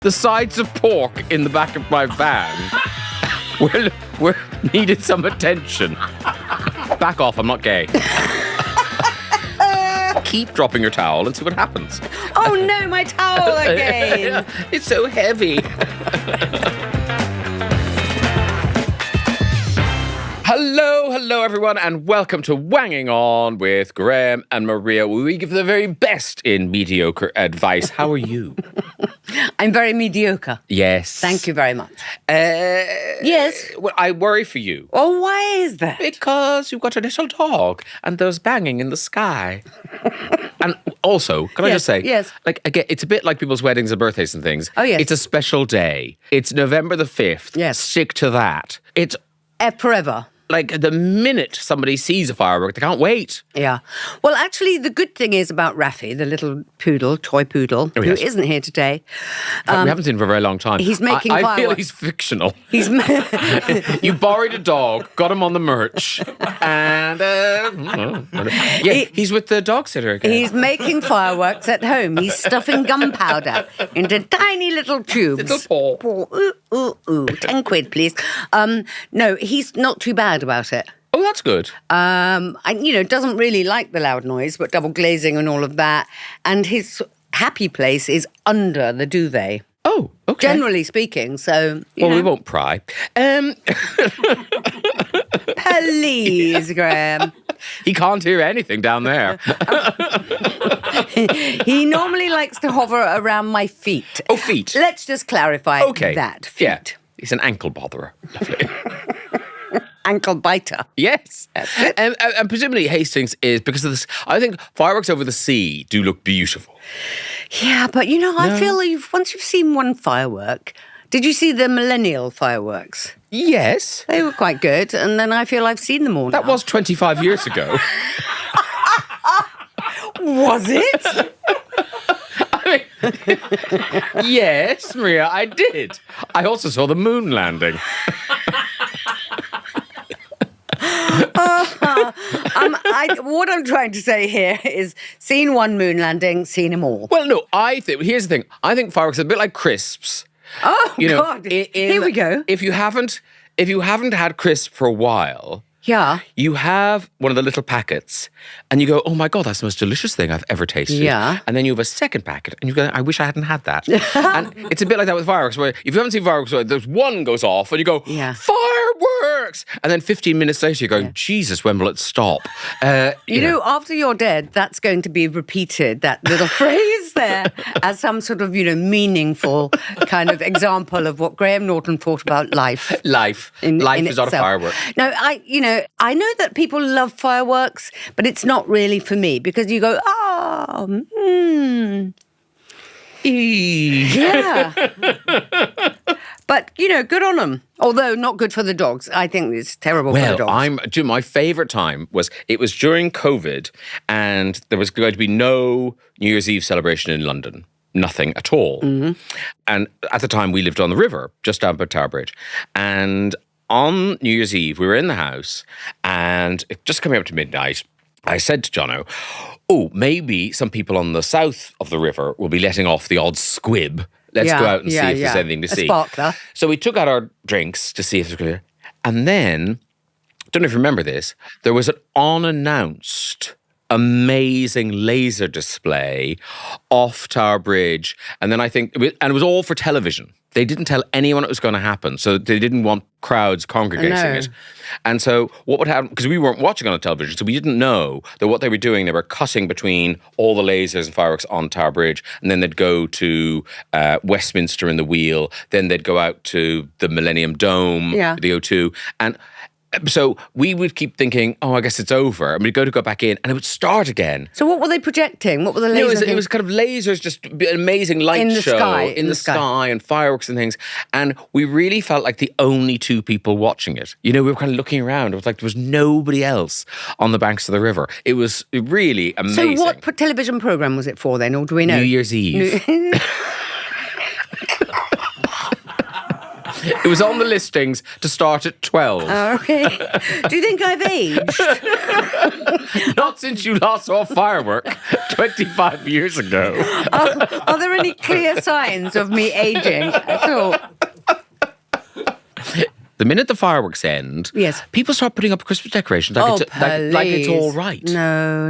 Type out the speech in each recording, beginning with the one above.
The sides of pork in the back of my van were needed some attention. Back off, I'm not gay. Keep dropping your towel and see what happens. Oh no, my towel again. It's so heavy. Hello everyone, and welcome to Wanging On with Graham and Maria, where we give the very best in mediocre advice. How are you? I'm very mediocre. Yes. Thank you very much. Yes. Well, I worry for you. Oh, why is that? Because you've got a little dog and there's banging in the sky. And also, can I just say, yes. Like, again, it's a bit like people's weddings and birthdays and things. Oh, yes. It's a special day. It's November the 5th. Yes. Stick to that. It's Forever. like the minute somebody sees a firework, they can't wait. Yeah. Well, actually, the good thing is about Rafi, the little poodle, toy poodle, Oh, yes. who isn't here today. We haven't seen him for a very long time. He's making I feel fireworks. he's fictional. He's You borrowed a dog, got him on the merch, and he's with the dog sitter again. He's making fireworks at home. He's stuffing gunpowder into tiny little tubes. Little paw. Ooh, 10 quid, please. No, he's not too bad about it. Oh, that's good. Doesn't really like the loud noise, but double glazing and all of that. And his happy place is under the duvet. Oh, okay. Generally speaking, so... We won't pry. Please, Graham. He can't hear anything down there. He normally likes to hover around my feet. Oh, feet. Let's just clarify that. Feet. Yeah. He's an ankle botherer. Lovely. Ankle biter. Yes. And presumably Hastings is, because of this, I think fireworks over the sea do look beautiful. Yeah, but I feel once you've seen one firework, did you see the millennial fireworks? Yes. They were quite good, and then I feel I've seen them all That now. was 25 years ago. Was it? I mean, yes, Maria, I did. I also saw the moon landing. What I'm trying to say here is seen one moon landing, seen them all. Well, no, here's the thing. I think fireworks are a bit like crisps. Oh, God. Here we go. If you haven't had crisp for a while, Yeah. you have one of the little packets and you go, oh my God, that's the most delicious thing I've ever tasted. Yeah. And then you have a second packet and you go, I wish I hadn't had that. And it's a bit like that with fireworks, where if you haven't seen fireworks, there's one goes off and you go, Yeah. fireworks! And then 15 minutes later you're going, Jesus, when will it stop? After you're dead, that's going to be repeated, that little phrase there, as some sort of, meaningful kind of example of what Graham Norton thought about life. Life in is not a itself. firework. No, I know that people love fireworks, but it's not really for me, because you go, yeah. But, good on them. Although not good for the dogs. I think it's terrible for the dogs. My favourite time was during COVID, and there was going to be no New Year's Eve celebration in London. Nothing at all. Mm-hmm. And at the time, we lived on the river, just down by Tower Bridge. And on New Year's Eve, we were in the house, and just coming up to midnight, I said to Jono, maybe some people on the south of the river will be letting off the odd squib. Let's go out and see if there's anything to see. A sparkler. So we took out our drinks to see if there's... And then, don't know if you remember this, there was an unannounced amazing laser display off Tower Bridge. And then it was all for television. They didn't tell anyone it was going to happen. So they didn't want crowds congregating it. And so what would happen, because we weren't watching on the television, so we didn't know that what they were doing, they were cutting between all the lasers and fireworks on Tower Bridge, and then they'd go to Westminster in the Wheel, then they'd go out to the Millennium Dome, the O2, and so we would keep thinking, I guess it's over. And we'd go back in and it would start again. So what were they projecting? What were the lasers? It was kind of lasers, just an amazing light in the show sky, in the sky and fireworks and things. And we really felt like the only two people watching it. We were kind of looking around. It was like there was nobody else on the banks of the river. It was really amazing. So what television programme was it for then, or do we know? New Year's Eve. It was on the listings to start at 12. Oh, okay. Do you think I've aged? Not since you last saw a firework 25 years ago. Are there any clear signs of me aging at all? The minute the fireworks end, yes, people start putting up Christmas decorations like it's all right. No.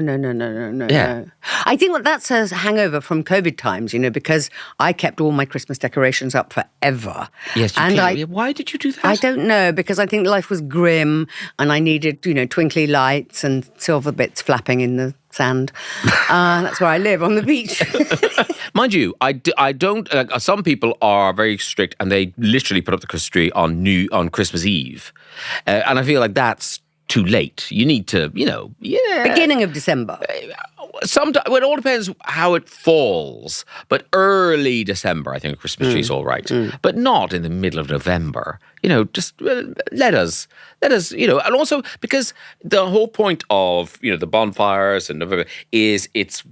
Yeah. I think that's a hangover from COVID times, because I kept all my Christmas decorations up forever. Yes, why did you do that? I don't know, because I think life was grim and I needed, twinkly lights and silver bits flapping in the sand. That's where I live, on the beach. Mind you, I don't. Some people are very strict, and they literally put up the Christmas tree on Christmas Eve, and I feel like that's too late. You need to, Beginning of December. Sometimes it all depends how it falls, but early December, I think a Christmas tree's all right, but not in the middle of November. Just let us, and also because the whole point of, the bonfires and November is it's,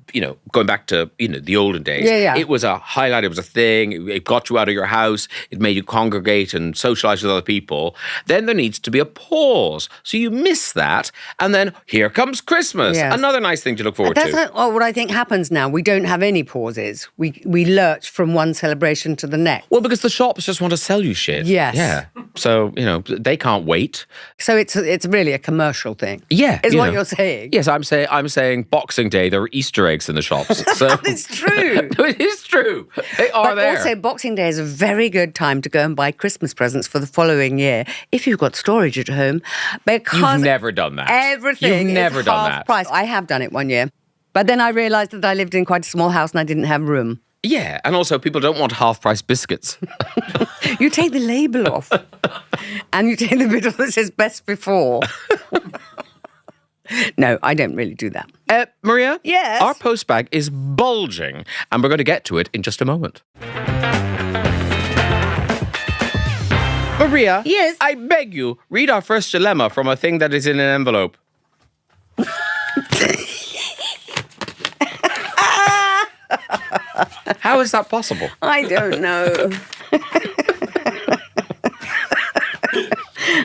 going back to, the olden days. Yeah. It was a highlight, it was a thing, it got you out of your house, it made you congregate and socialize with other people. Then there needs to be a pause. So you miss that, and then here comes Christmas. Yes. Another nice thing to look forward to. That's what I think happens now. We don't have any pauses. We lurch from one celebration to the next. Well, because the shops just want to sell you shit. Yes. Yeah. So, they can't wait. So it's really a commercial thing. Yeah. Is what you're saying. Yes, I'm saying Boxing Day, there are Easter eggs in the shops. So it's true. It is true. They are there. But also, Boxing Day is a very good time to go and buy Christmas presents for the following year, if you've got storage at home. Because you've never done that. Everything You've never is done half that. price. I have done it one year. But then I realised that I lived in quite a small house and I didn't have room. Yeah, and also people don't want half-price biscuits. You take the label off and you take the bit off that says best before. No, I don't really do that. Maria? Yes? Our postbag is bulging, and we're going to get to it in just a moment. Maria? Yes? I beg you, read our first dilemma from a thing that is in an envelope. How is that possible? I don't know.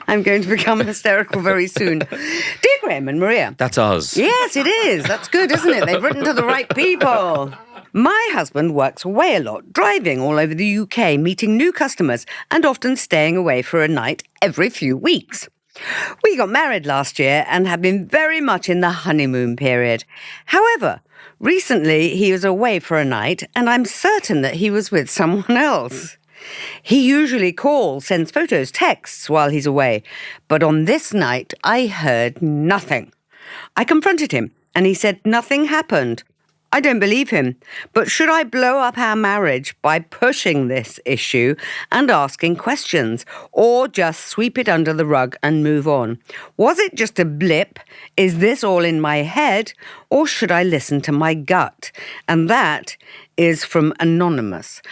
I'm going to become hysterical very soon. Dear Graham and Maria. That's us. Yes, it is. That's good, isn't it? They've written to the right people. My husband works away a lot, driving all over the UK, meeting new customers, and often staying away for a night every few weeks. We got married last year and have been very much in the honeymoon period. However, recently he was away for a night, and I'm certain that he was with someone else. He usually calls, sends photos, texts while he's away. But on this night, I heard nothing. I confronted him, and he said nothing happened. I don't believe him. But should I blow up our marriage by pushing this issue and asking questions, or just sweep it under the rug and move on? Was it just a blip? Is this all in my head? Or should I listen to my gut? And that is from Anonymous.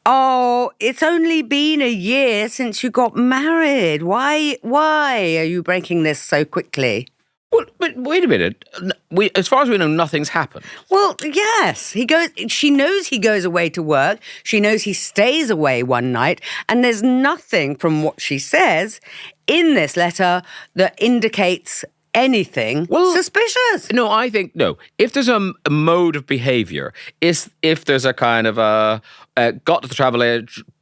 Oh, it's only been a year since you got married. Why are you breaking this so quickly? Well, but wait a minute. As far as we know, nothing's happened. Well, yes. She knows he goes away to work. She knows he stays away one night. And there's nothing from what she says in this letter that indicates anything suspicious. No, I think, no. If there's a mode of behaviour, if there's a kind of got to the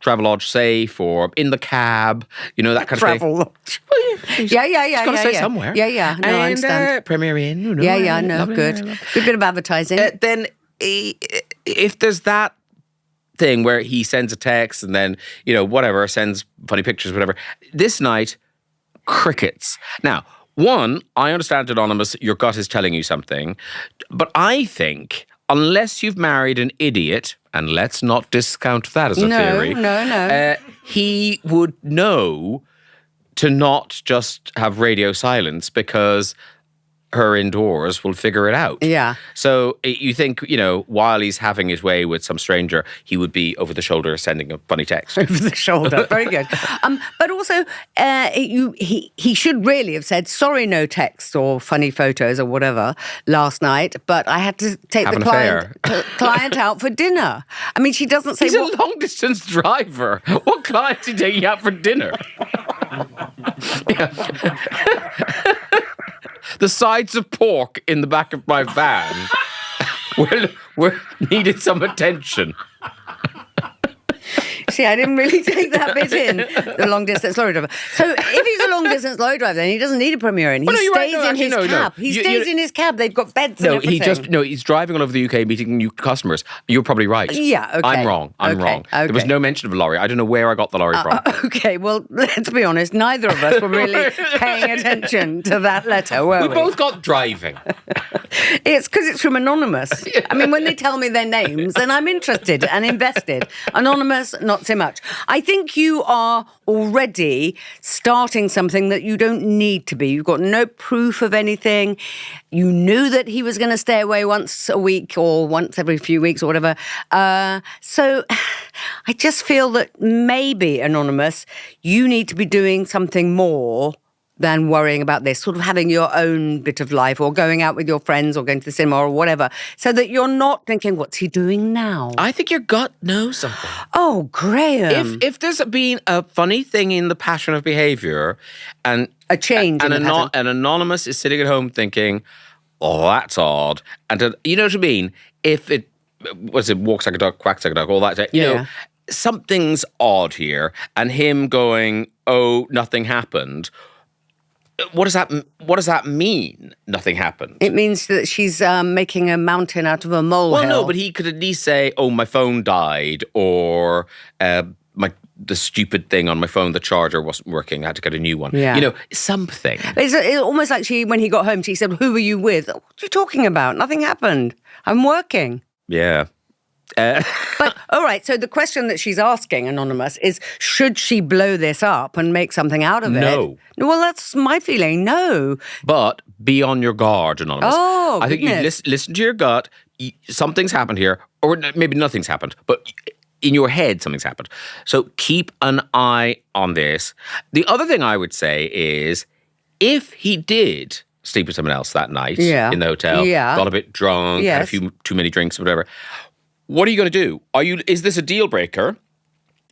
Travelodge safe or in the cab, that kind of thing. Travelodge. Well, yeah. It's got to stay somewhere. Yeah. No, I understand. Premier Inn. Good. Good bit of advertising. Then if there's that thing where he sends a text and then, whatever, sends funny pictures, whatever. This night, crickets. Now, one, I understand, Anonymous, your gut is telling you something, but I think unless you've married an idiot, and let's not discount that as a theory. No. He would know to not just have radio silence because her indoors will figure it out. Yeah. So you think, while he's having his way with some stranger, he would be over the shoulder sending a funny text. Over the shoulder. Very good. But also, he should really have said, sorry, no text or funny photos or whatever last night, but I had to take the client out for dinner. I mean, she doesn't say... He's a long-distance driver. What client is he taking out for dinner? The sides of pork in the back of my van. we needed some attention. See, I didn't really take that bit in. The long-distance lorry driver. So if he's a long-distance lorry driver, then he doesn't need a Premier Inn. He stays in his cab. He stays in his cab. They've got beds and everything. He's driving all over the UK meeting new customers. You're probably right. Yeah, okay. I'm wrong. Okay. There was no mention of a lorry. I don't know where I got the lorry from. Okay, well, let's be honest. Neither of us were really paying attention to that letter, were we? We both got driving. It's because it's from Anonymous. I mean, when they tell me their names, then I'm interested and invested. Anonymous, not so much. I think you are already starting something that you don't need to be. You've got no proof of anything. You knew that he was going to stay away once a week or once every few weeks or whatever. So I just feel that maybe, Anonymous, you need to be doing something more than worrying about this, sort of having your own bit of life or going out with your friends or going to the cinema or whatever, so that you're not thinking, what's he doing now? I think your gut knows something. Oh, Graham. If there's been a funny thing in the pattern of behaviour and a change in the pattern. An Anonymous is sitting at home thinking, oh, that's odd. And you know what I mean? If it, walks like a duck, quacks like a duck, all that, you know, something's odd here. And him going, oh, nothing happened. What does that mean? Nothing happened. It means that she's making a mountain out of a molehill. Well, no, but he could at least say, "Oh, my phone died," or the stupid thing on my phone, the charger wasn't working. I had to get a new one. Yeah. You know, something. It's almost like when he got home, she said, "Who were you with?" What are you talking about? Nothing happened. I'm working. Yeah. But, all right, so the question that she's asking, Anonymous, is should she blow this up and make something out of it? No. Well, that's my feeling, no. But be on your guard, Anonymous. Oh, I think you listen to your gut. Something's happened here, or maybe nothing's happened, but in your head something's happened. So keep an eye on this. The other thing I would say is if he did sleep with someone else that night in the hotel, got a bit drunk, had a few too many drinks, whatever, what are you going to do? Is this a deal breaker?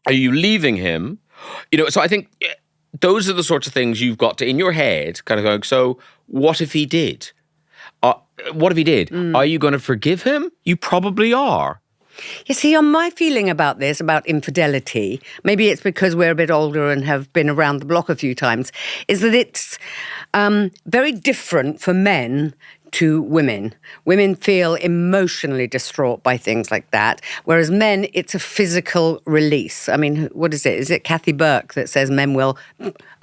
Are you leaving him? You know, so I think those are the sorts of things you've got to, in your head, kind of going, so what if he did? What if he did? Are you going to forgive him? You probably are. You see, on my feeling about this, about infidelity, maybe it's because we're a bit older and have been around the block a few times, is that it's very different for men to women. Women feel emotionally distraught by things like that, whereas men, it's a physical release. I mean, what is it? Is it Kathy Burke that says men will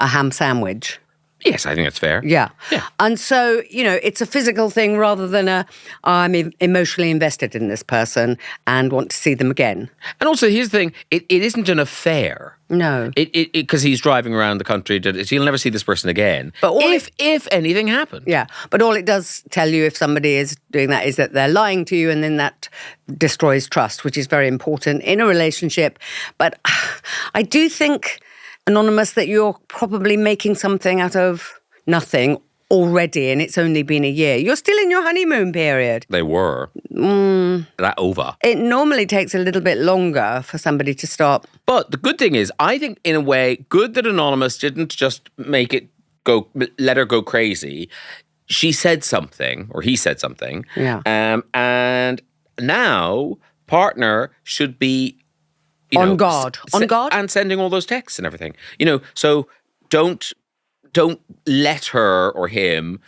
a ham sandwich? Yes, I think that's fair. Yeah. And so, you know, it's a physical thing rather than I'm emotionally invested in this person and want to see them again. And also, here's the thing, it isn't an affair. No. Because he's driving around the country, he'll never see this person again. But if anything happened. Yeah, but all it does tell you if somebody is doing that is that they're lying to you, and then that destroys trust, which is very important in a relationship. But I do think, Anonymous, that you're probably making something out of nothing already, and it's only been a year. You're still in your honeymoon period. They were. That over. It normally takes a little bit longer for somebody to stop. But the good thing is, I think, in a way, good that Anonymous didn't just let her go crazy. She said something, or he said something. Yeah. And now, partner should be on guard. And sending all those texts and everything. You know, so don't let her or him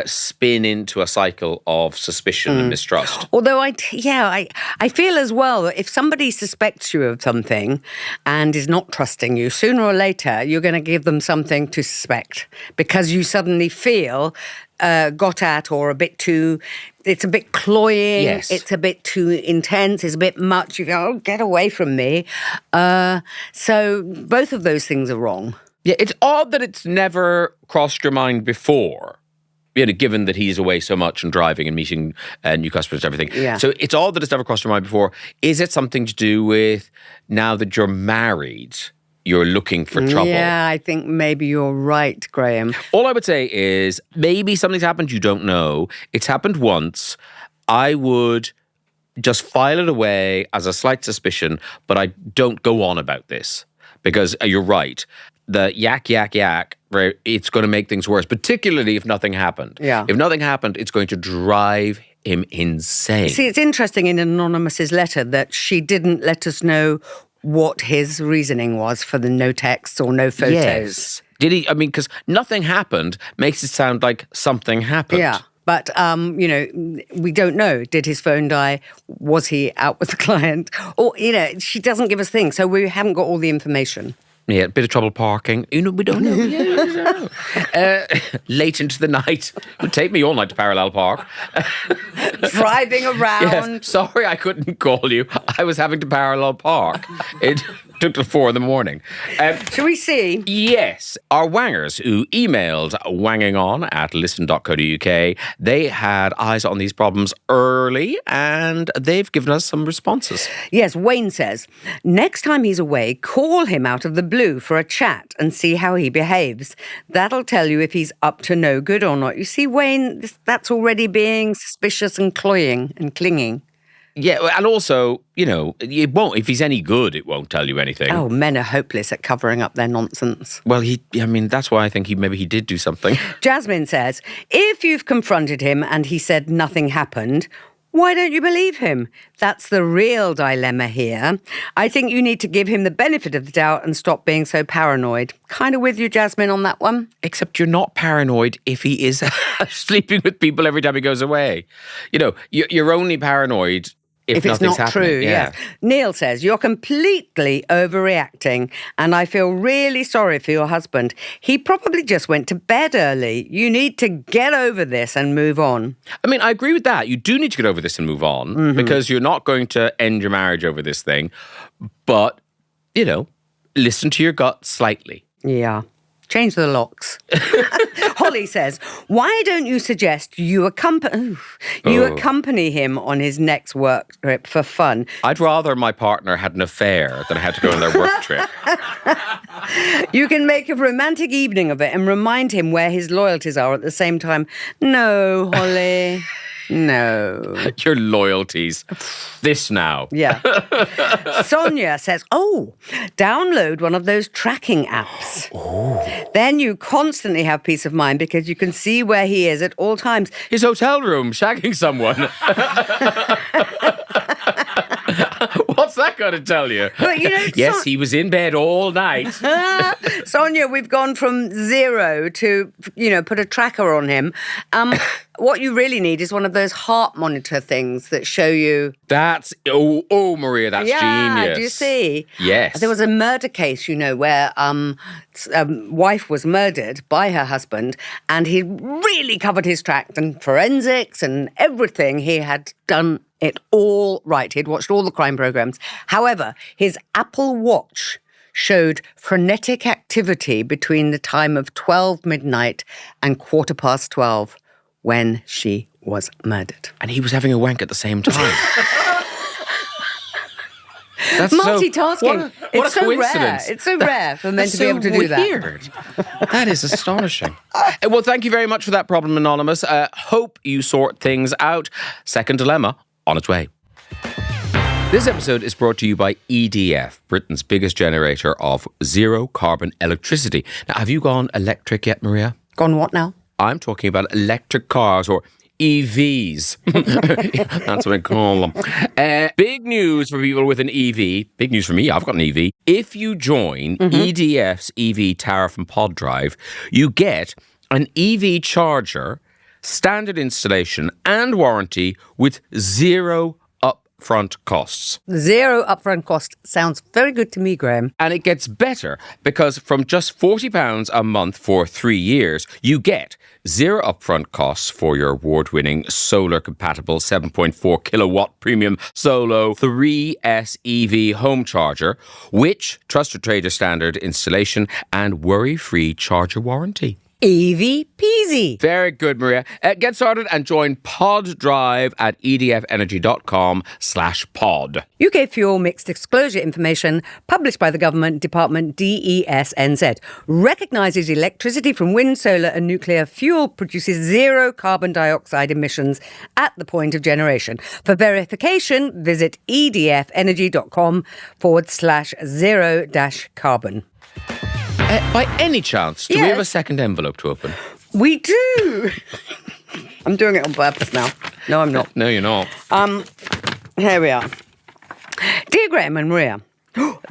spin into a cycle of suspicion and mistrust. Although I feel as well that if somebody suspects you of something and is not trusting you, sooner or later you're going to give them something to suspect because you suddenly feel got at or it's a bit cloying, it's a bit too intense, it's a bit much. You go, oh, get away from me. So both of those things are wrong. Yeah, it's odd that it's never crossed your mind before, you know, given that he's away so much and driving and meeting new customers and everything. Yeah. So it's odd that it's never crossed your mind before. Is it something to do with now that you're married, you're looking for trouble? Yeah, I think maybe you're right, Graham. All I would say is maybe something's happened you don't know. It's happened once. I would just file it away as a slight suspicion, but I don't go on about this because you're right. The yak, it's going to make things worse, particularly if nothing happened. Yeah. If nothing happened, it's going to drive him insane. See, it's interesting in Anonymous's letter that she didn't let us know what his reasoning was for the no texts or no photos. Yes. Did he? I mean, because nothing happened makes it sound like something happened. Yeah. But, we don't know. Did his phone die? Was he out with the client? Or, she doesn't give us things, so we haven't got all the information. Yeah, a bit of trouble parking. We don't know. Yeah, we don't know. Late into the night. It would take me all night to parallel park. Driving around. Yes, sorry I couldn't call you. I was having to parallel park. It took till 4 a.m. Shall we see? Yes. Our wangers who emailed wangingon@listen.co.uk, they had eyes on these problems early and they've given us some responses. Yes, Wayne says, next time he's away, call him out of the blue for a chat and see how he behaves. That'll tell you if he's up to no good or not. You see, Wayne, that's already being suspicious and cloying and clinging. Yeah, and also, it won't. If he's any good, it won't tell you anything. Oh, men are hopeless at covering up their nonsense. Well, that's why I think maybe he did do something. Jasmine says, if you've confronted him and he said nothing happened, why don't you believe him? That's the real dilemma here. I think you need to give him the benefit of the doubt and stop being so paranoid. Kind of with you, Jasmine, on that one. Except you're not paranoid if he is sleeping with people every time he goes away. You're only paranoid if it's nothing's not happening. true, yes. Neil says, you're completely overreacting and I feel really sorry for your husband. He probably just went to bed early. You need to get over this and move on. I mean, I agree with that. You do need to get over this and move on because you're not going to end your marriage over this thing. But, listen to your gut slightly. Yeah. Change the locks. Holly says, why don't you suggest you accompany him on his next work trip for fun? I'd rather my partner had an affair than I had to go on their work trip. You can make a romantic evening of it and remind him where his loyalties are at the same time. No, Holly. No. Your loyalties. This now. Yeah. Sonia says, download one of those tracking apps. Oh. Then you constantly have peace of mind because you can see where he is at all times. His hotel room, shagging someone. What's that going to tell you? But, yes, he was in bed all night. Sonia, we've gone from 0 to, put a tracker on him. What you really need is one of those heart monitor things that show you. That's, Maria, that's genius. Do you see? Yes. There was a murder case, where a wife was murdered by her husband and he really covered his tract and forensics and everything. He had done it all right. He'd watched all the crime programs. However, his Apple Watch showed frenetic activity between the time of 12 midnight and 12:15 when she was murdered. And he was having a wank at the same time. That's multitasking. What it's a so coincidence. Rare. It's so rare for men to be able to do that. Weird. That is astonishing. Well, thank you very much for that problem, Anonymous. Hope you sort things out. Second dilemma on its way. This episode is brought to you by EDF, Britain's biggest generator of zero-carbon electricity. Now, have you gone electric yet, Maria? Gone what now? I'm talking about electric cars, or EVs. That's what I call them. Big news for people with an EV. Big news for me, I've got an EV. If you join EDF's EV Tariff and Pod Drive, you get an EV charger, standard installation and warranty with zero upfront costs. Zero upfront cost sounds very good to me, Graham. And it gets better because from just £40 a month for 3 years, you get zero upfront costs for your award-winning solar-compatible 7.4 kilowatt premium Solo 3S EV home charger, which trusted trader standard installation and worry-free charger warranty. Easy peasy. Very good, Maria. Get started and join Pod Drive at edfenergy.com/pod. UK fuel mixed disclosure information published by the Government Department DESNZ recognises electricity from wind, solar and nuclear fuel produces zero carbon dioxide emissions at the point of generation. For verification, visit edfenergy.com/0-carbon. By any chance, do we have a second envelope to open? We do. I'm doing it on purpose now. No, I'm not. No, you're not. Here we are. Dear Graham and Maria,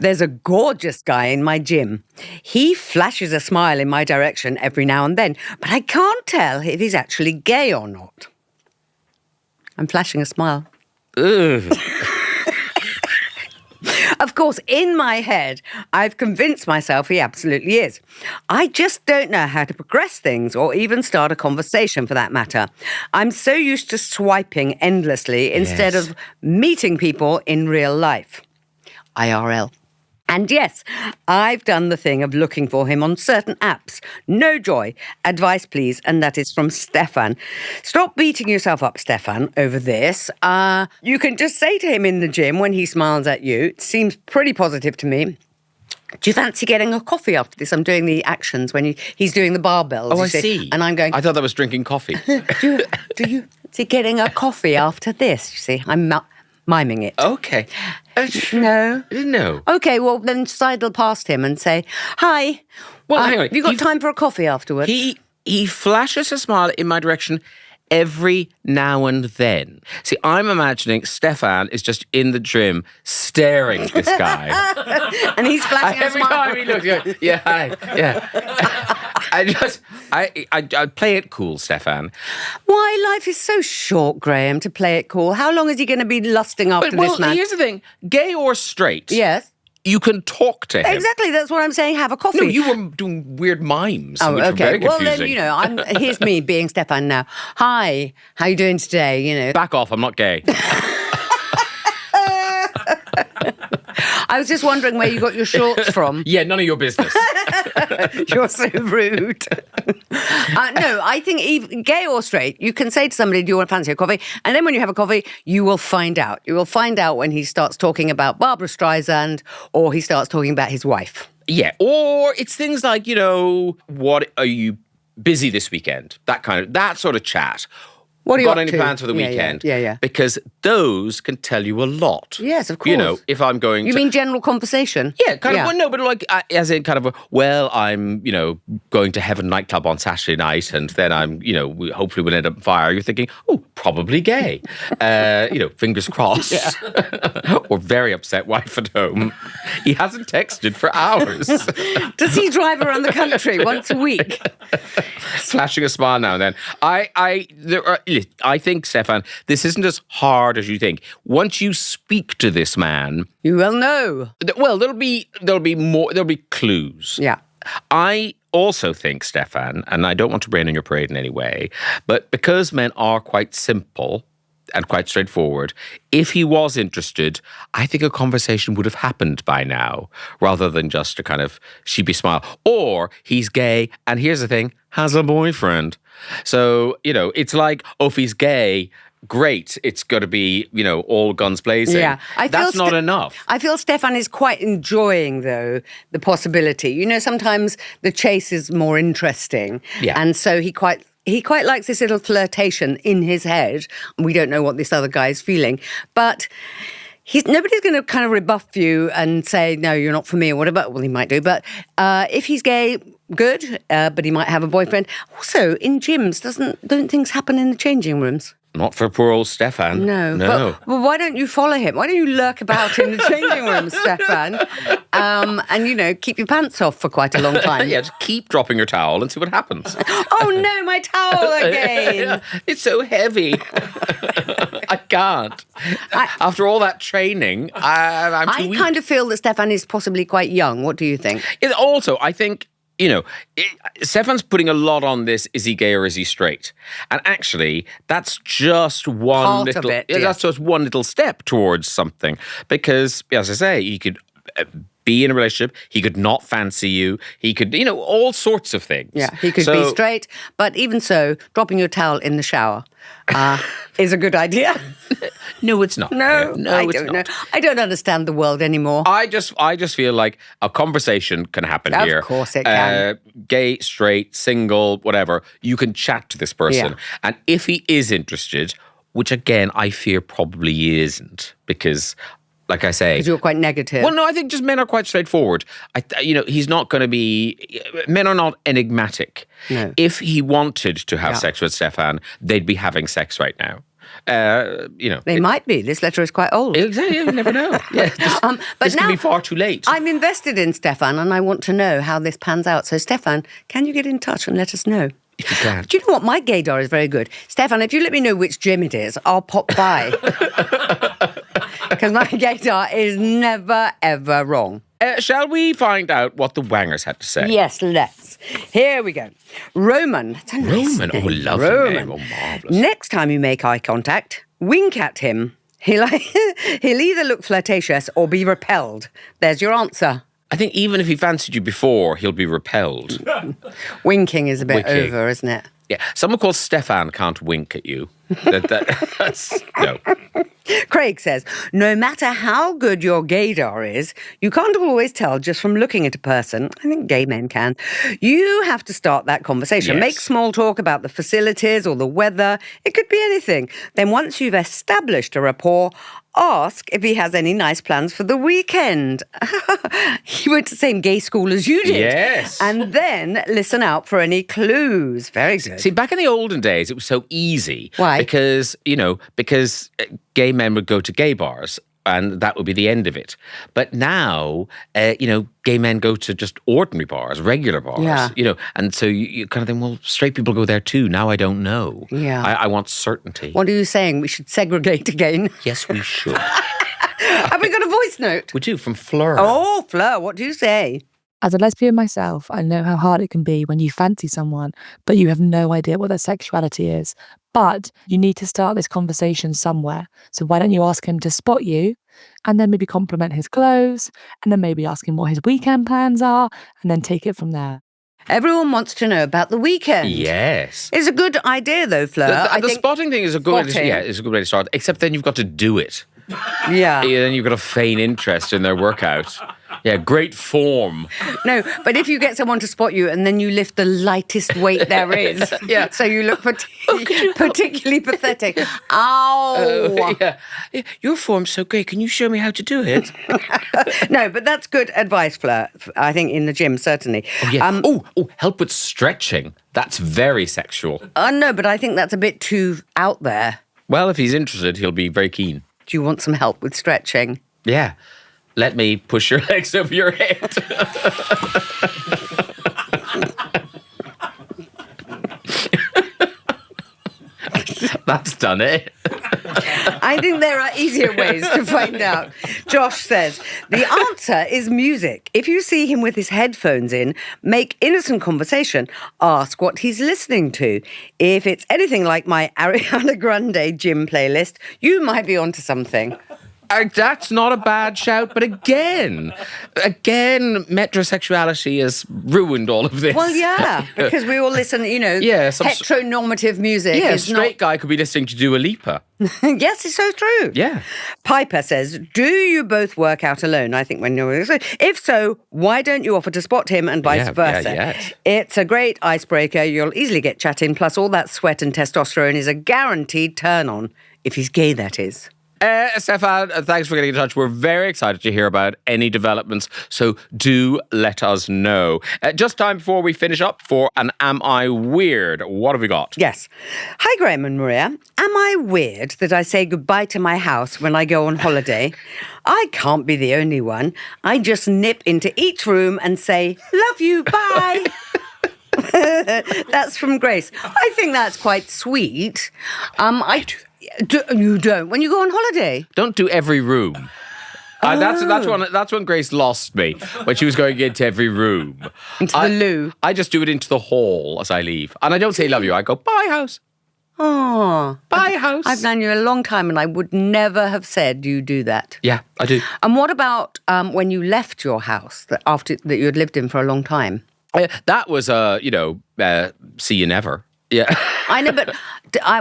there's a gorgeous guy in my gym. He flashes a smile in my direction every now and then, but I can't tell if he's actually gay or not. I'm flashing a smile. Ugh. Of course, in my head, I've convinced myself he absolutely is. I just don't know how to progress things or even start a conversation for that matter. I'm so used to swiping endlessly instead of meeting people in real life. IRL. And yes, I've done the thing of looking for him on certain apps. No joy. Advice, please. And that is from Stefan. Stop beating yourself up, Stefan, over this. You can just say to him in the gym when he smiles at you, it seems pretty positive to me. Do you fancy getting a coffee after this? I'm doing the actions when he's doing the barbells. Oh, I see. And I'm going... I thought that was drinking coffee. do you fancy getting a coffee after this? You see, I'm miming it. Okay. No? No. Okay, well, then sidle past him and say, hi. Well, hang on. Have you got time for a coffee afterwards? He flashes a smile in my direction every now and then. See, I'm imagining Stefan is just in the gym staring at this guy. And he's flashing a Every smile. time he looks, he goes, yeah, hi, yeah. I play it cool, Stefan. Why, life is so short, Graham, to play it cool. How long is he going to be lusting after this man? Here's the thing. Gay or straight, Yes. you can talk to him. Exactly, that's what I'm saying. Have a coffee. No, you were doing weird mimes, Oh, which were very Well, confusing. then, here's me being Stefan now. Hi, how you doing today? Back off, I'm not gay. I was just wondering where you got your shorts from. Yeah, none of your business. You're so rude. No, I think even gay or straight, you can say to somebody, do you want to fancy a coffee? And then when you have a coffee, you will find out. You will find out when he starts talking about Barbara Streisand or he starts talking about his wife. Yeah, or it's things like, what are you busy this weekend? That sort of chat. What are you got up any to? plans for the weekend? Yeah. Because those can tell you a lot. Yes, of course. If I'm going You mean general conversation? Yeah, kind of. Well, no, but like, as in kind of, I'm, going to Heaven nightclub on Saturday night and then I'm, hopefully we'll end up on fire. You're thinking, oh, probably gay. Fingers crossed. Or very upset wife at home. He hasn't texted for hours. Does he drive around the country once a week? Flashing a smile now and then. I think, Stefan, this isn't as hard as you think. Once you speak to this man, You will know. well, there'll be clues. Yeah. I also think, Stefan, and I don't want to rain on your parade in any way, but because men are quite simple and quite straightforward, if he was interested, I think a conversation would have happened by now, rather than just a kind of sheepy smile. Or he's gay, and here's the thing, has a boyfriend. So, it's like, if he's gay, great, it's got to be, all guns blazing. Yeah. That's not enough. I feel Stefan is quite enjoying, though, the possibility. Sometimes the chase is more interesting. Yeah. And so he quite likes this little flirtation in his head. We don't know what this other guy is feeling. But nobody's going to kind of rebuff you and say, no, you're not for me or whatever. Well, he might do. But if he's gay, good. But he might have a boyfriend. Also, in gyms, don't things happen in the changing rooms? Not for poor old Stefan. No. But, well, why don't you follow him? Why don't you lurk about in the changing room, Stefan? And, keep your pants off for quite a long time. Yeah, just keep dropping your towel and see what happens. Oh, no, my towel again. It's so heavy. I can't. After all that training, I'm too weak. I kind of feel that Stefan is possibly quite young. What do you think? Also, I think, Stefan's putting a lot on this, is he gay or is he straight? And actually, that's just one Part of it, yeah. That's just one little step towards something. Because, as I say, he could be in a relationship, he could not fancy you, he could, all sorts of things. Yeah, he could be straight, but even so, dropping your towel in the shower is a good idea. No, it's not. No, I it's don't not. know. I don't understand the world anymore. I just feel like a conversation can happen here. Of course it can. Gay, straight, single, whatever. You can chat to this person. Yeah. And if he is interested, which again, I fear probably he isn't, because like I say. Because you're quite negative. Well, no, I think just men are quite straightforward. He's not going to be. Men are not enigmatic. No. If he wanted to have sex with Stefan, they'd be having sex right now. They might be. This letter is quite old. Exactly. You never know. Yeah. But this now could be far too late. I'm invested in Stefan, and I want to know how this pans out. So, Stefan, can you get in touch and let us know? If you can. Do you know what? My gaydar is very good. Stefan, if you let me know which gym it is, I'll pop by. Because my gaydar is never, ever wrong. Shall we find out what the Wangers had to say? Yes, let's. Here we go. Roman. That's a nice Roman. name. Oh, lovely Roman. name. Oh, marvellous. Next time you make eye contact, wink at him. He'll either look flirtatious or be repelled. There's your answer. I think even if he fancied you before, he'll be repelled. Winking is a bit Winking. over, isn't it? Yeah. Someone called Stefan can't wink at you. No. Craig says, no matter how good your gaydar is, you can't always tell just from looking at a person. I think gay men can. You have to start that conversation. Yes. Make small talk about the facilities or the weather. It could be anything. Then once you've established a rapport, ask if he has any nice plans for the weekend. He went to the same gay school as you did. Yes. And then listen out for any clues. Very good. See, back in the olden days, it was so easy. Why? Because gay men would go to gay bars and that would be the end of it. But now, gay men go to just ordinary bars, regular bars. Yeah. And so you kind of think, well, straight people go there too. Now I don't know. Yeah. I want certainty. What are you saying? We should segregate again? Yes, we should. Have we got a voice note? We do, from Fleur. Oh, Fleur, what do you say? As a lesbian myself, I know how hard it can be when you fancy someone, but you have no idea what their sexuality is. But you need to start this conversation somewhere. So why don't you ask him to spot you and then maybe compliment his clothes and then maybe ask him what his weekend plans are and then take it from there. Everyone wants to know about the weekend. Yes. It's a good idea, though, Fleur. The spotting thing is a good way to, spotting. is a good way to start. Except then you've got to do it. Yeah. Then you've got to feign interest in their workout. Yeah, great form. No, but if you get someone to spot you and then you lift the lightest weight there is, Yeah. so you look particularly pathetic. Ow! Yeah. Your form's so great. Can you show me how to do it? No, but that's good advice, Fleur. I think in the gym, certainly. Oh, yeah. Help with stretching. That's very sexual. No, but I think that's a bit too out there. Well, if he's interested, he'll be very keen. Do you want some help with stretching? Yeah. Let me push your legs over your head. That's done it. I think there are easier ways to find out. Josh says, the answer is music. If you see him with his headphones in, make innocent conversation. Ask what he's listening to. If it's anything like my Ariana Grande gym playlist, you might be onto something. That's not a bad shout, but again, metrosexuality has ruined all of this. Well, yeah, because we all listen, heteronormative music. Yeah, a is straight guy could be listening to Dua Lipa. Yes, it's so true. Yeah. Piper says, do you both work out alone? I think when you're... If so, why don't you offer to spot him and vice versa? Yes. It's a great icebreaker. You'll easily get chatting. Plus, all that sweat and testosterone is a guaranteed turn-on. If he's gay, that is. Stefan, thanks for getting in touch. We're very excited to hear about any developments, so do let us know. Just time before we finish up for an Am I Weird? What have we got? Yes. Hi, Graham and Maria. Am I weird that I say goodbye to my house when I go on holiday? I can't be the only one. I just nip into each room and say, love you, bye. That's from Grace. I think that's quite sweet. I do that. You don't when you go on holiday. Don't do every room. That's when Grace lost me, when she was going into every room. Into the loo. I just do it into the hall as I leave. And I don't say love you. I go, bye, house. Oh, Bye, house. I've known you a long time and I would never have said you do that. Yeah, I do. And what about when you left your house after you had lived in for a long time? That was, see you never. Yeah. I know, but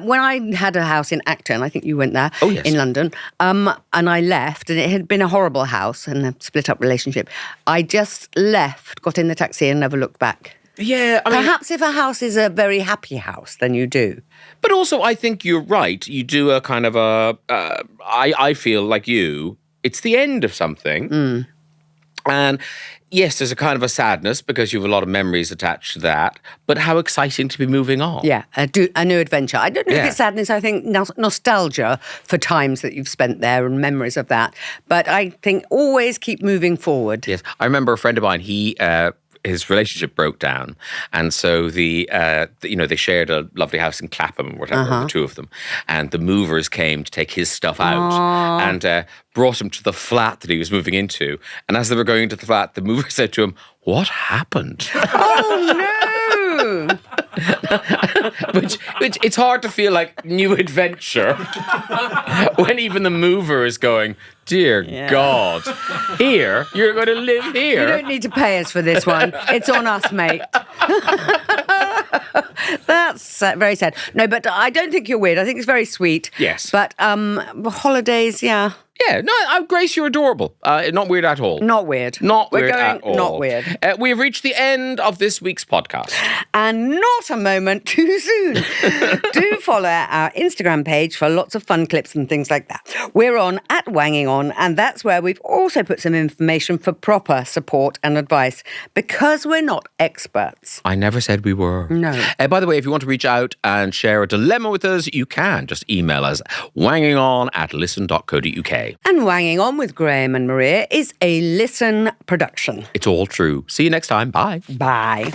when I had a house in Acton, I think you went there, oh, yes. in London, and I left, and it had been a horrible house and a split-up relationship. I just left, got in the taxi and never looked back. Yeah, I mean... Perhaps if a house is a very happy house, then you do. But also, I think you're right. You do a kind of I feel like you, it's the end of something. And yes, there's a kind of a sadness because you have a lot of memories attached to that. But how exciting to be moving on. Yeah, a new adventure. I don't know if it's sadness. I think nostalgia for times that you've spent there and memories of that. But I think always keep moving forward. Yes. I remember a friend of mine, his relationship broke down. And so they shared a lovely house in Clapham or whatever, the two of them. And the movers came to take his stuff out and brought him to the flat that he was moving into. And as they were going into the flat, the mover said to him, "What happened?" Oh, no! which it's hard to feel like new adventure when even the mover is going, "Dear God, here, you're going to live here." You don't need to pay us for this one. It's on us, mate. That's very sad. No, but I don't think you're weird. I think it's very sweet. Yes. But holidays, yeah. Yeah, no, Grace, you're adorable. Not weird at all. Not weird. Not We're weird going at all. not weird. We have reached the end of this week's podcast. And not a moment too soon. Do follow our Instagram page for lots of fun clips and things like that. We're on @Wanging On, and that's where we've also put some information for proper support and advice, because we're not experts. I never said we were. No. By the way, if you want to reach out and share a dilemma with us, you can. Just email us, wangingon@listen.co.uk. And Wanging On with Graham and Maria is a Listen production. It's all true. See you next time. Bye. Bye.